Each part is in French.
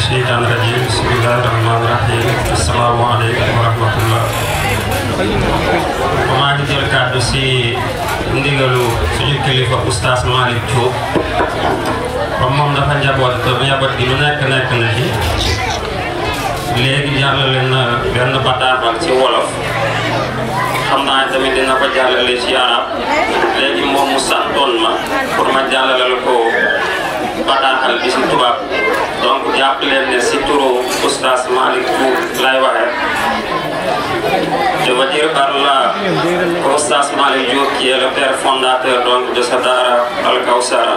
الشيطان الرجيم بسم الله الرحمن الرحيم السلام عليكم ورحمة الله maa ngi jël kàddu si ndigalu suñu kilifa oustaz Malick Diop comme moom dafa njaboot te njaboot gi lu nekk na ci léegi jàllale na benn bataaxal ci wolof xam naa tamit dina ko jàllale ci arab léegi moom mu santoon ma pour ma jàllalal ko bataaxal bi si tubaab donc jàpp leen ne si turu oustaz Malick Diop lay waxee. Je veux dire par là Oustaz Malick Diop qui est le père fondateur donc de cette Dara Al Kawsara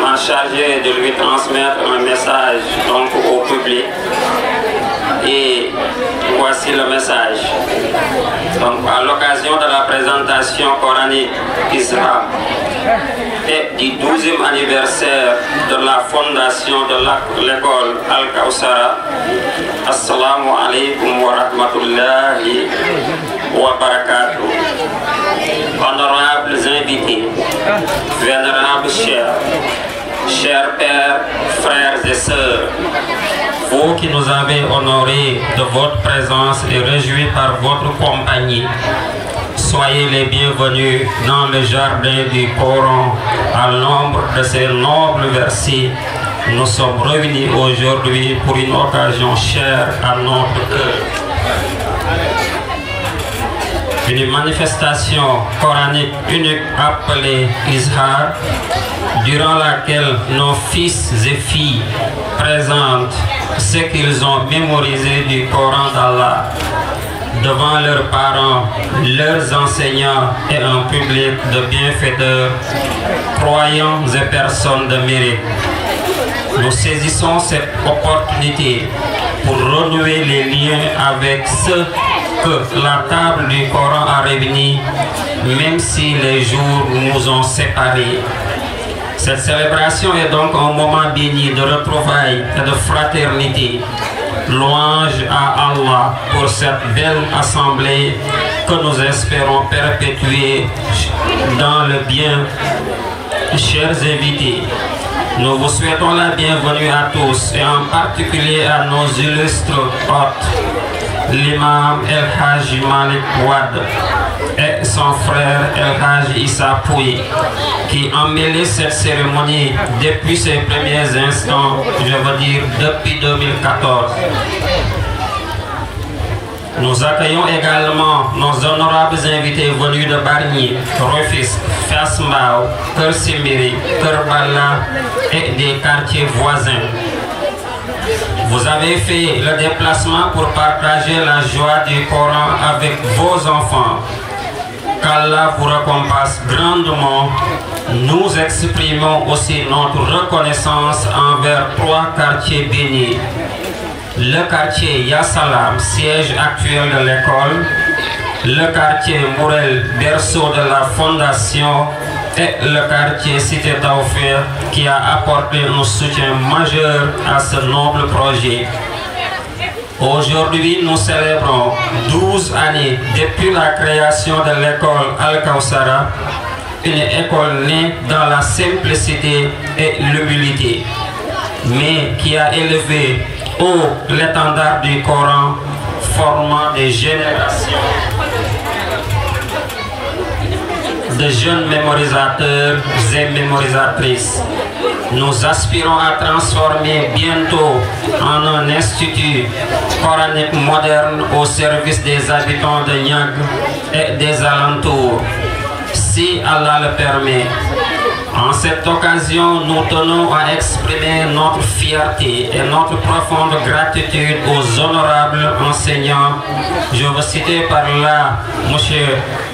m'a chargé de lui transmettre un message donc au public et voici le message. Donc à l'occasion de la présentation coranique Isra et du 12e anniversaire de la fondation de l'école Al Kawsara, Assalamu alaikum wa rahmatullahi wa barakatuh. Honorables invités, vénérables chers pères, frères et sœurs, vous qui nous avez honorés de votre présence et réjouis par votre compagnie, soyez les bienvenus dans le jardin du Coran à l'ombre de ces nobles versets. Nous sommes réunis aujourd'hui pour une occasion chère à notre cœur. Une manifestation coranique unique appelée Izhar, durant laquelle nos fils et filles présentent ce qu'ils ont mémorisé du Coran d'Allah devant leurs parents, leurs enseignants et un public de bienfaiteurs, croyants et personnes de mérite. Nous saisissons cette opportunité pour renouer les liens avec ceux que la table du Coran a réunis, même si les jours nous ont séparés. Cette célébration est donc un moment béni de retrouvailles et de fraternité. Louange à Allah pour cette belle assemblée que nous espérons perpétuer dans le bien. Chers invités, nous vous souhaitons la bienvenue à tous et en particulier à nos illustres hôtes, l'imam El Hajj Malik Wad et son frère El Hajj Issa Pouy, qui emmêlent cette cérémonie depuis ses premiers instants, je veux dire depuis 2014. Nous accueillons également nos honorables invités venus de Bargny, Rufisque, Fass Mbao, Keur Simbiri, Keur Balla et des quartiers voisins. Vous avez fait le déplacement pour partager la joie du Coran avec vos enfants. Qu'Allah vous récompense grandement. Nous exprimons aussi notre reconnaissance envers 3 quartiers bénis. Le quartier Yassalam, siège actuel de l'école, le quartier Mourel, berceau de la fondation, et le quartier Cité Taoufir qui a apporté un soutien majeur à ce noble projet. Aujourd'hui, nous célébrons 12 années depuis la création de l'école Al Kawsara, une école née dans la simplicité et l'humilité, mais qui a élevé haut l'étendard du Coran, formant des générations de jeunes mémorisateurs et mémorisatrices. Nous aspirons à transformer bientôt en un institut coranique moderne au service des habitants de Niag et des alentours, si Allah le permet. En cette occasion, nous tenons à exprimer notre fierté et notre profonde gratitude aux honorables enseignants. Je veux citer par là M.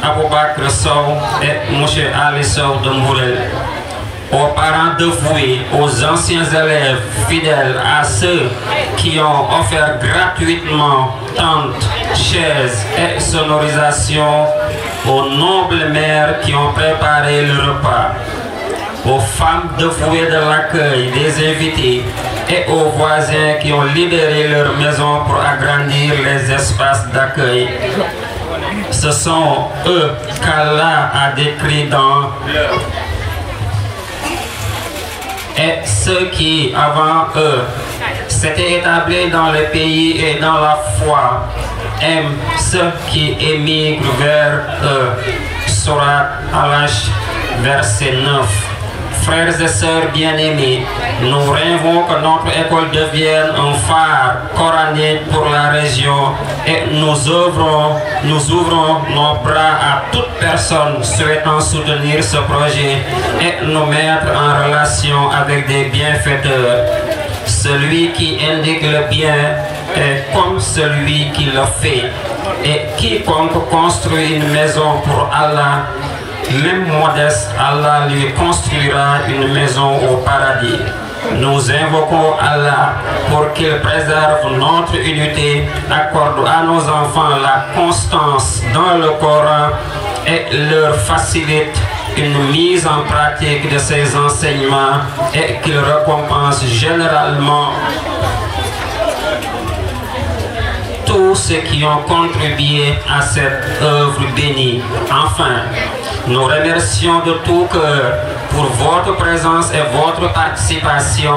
Aboubakr Sow et M. Ali Sow de Mourel. Aux parents dévoués, aux anciens élèves fidèles, à ceux qui ont offert gratuitement tentes, chaises et sonorisation, aux nobles mères qui ont préparé le repas, aux femmes dévouées de l'accueil des invités et aux voisins qui ont libéré leur maison pour agrandir les espaces d'accueil. Ce sont eux qu'Allah a décrits dans leur. Et ceux qui, avant eux, s'était établi dans le pays et dans la foi, aime ceux qui émigrent vers eux. Sourate Al-Hajj, verset 9. Frères et sœurs bien-aimés, nous rêvons que notre école devienne un phare coranique pour la région et nous ouvrons nos bras à toute personne souhaitant soutenir ce projet et nous mettre en relation avec des bienfaiteurs. Celui qui indique le bien est comme celui qui le fait. Et quiconque construit une maison pour Allah, même modeste, Allah lui construira une maison au paradis. Nous invoquons Allah pour qu'il préserve notre unité, accorde à nos enfants la constance dans le Coran et leur facilite une mise en pratique de ces enseignements et qu'il récompense généralement tous ceux qui ont contribué à cette œuvre bénie. Enfin, nous remercions de tout cœur pour votre présence et votre participation.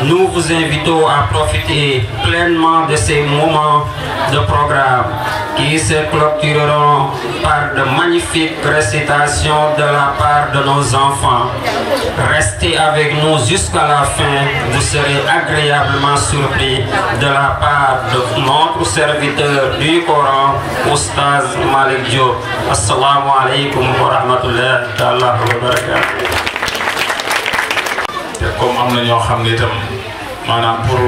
Nous vous invitons à profiter pleinement de ces moments de programme qui se clôtureront par de magnifiques récitations de la part de nos enfants. Restez avec nous jusqu'à la fin, vous serez agréablement surpris de la part de notre serviteur du Coran, Oustaz Malick Diop. Assalamu alaikum wa rahmatullahi ta'ala wa barakatuh. Comme am na ñoo xam ne itam maanaam pour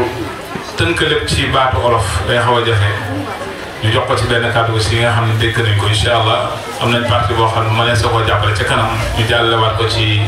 tënk lépp ci baatu olof day xaw a jafe ñu jox ko ci benn kàddu aussi nga xam ne dégg nañ ko incha allah am nañ partie boo xam ne mënees na koo jàppale ca kanam ñu jàllalewaat ko ci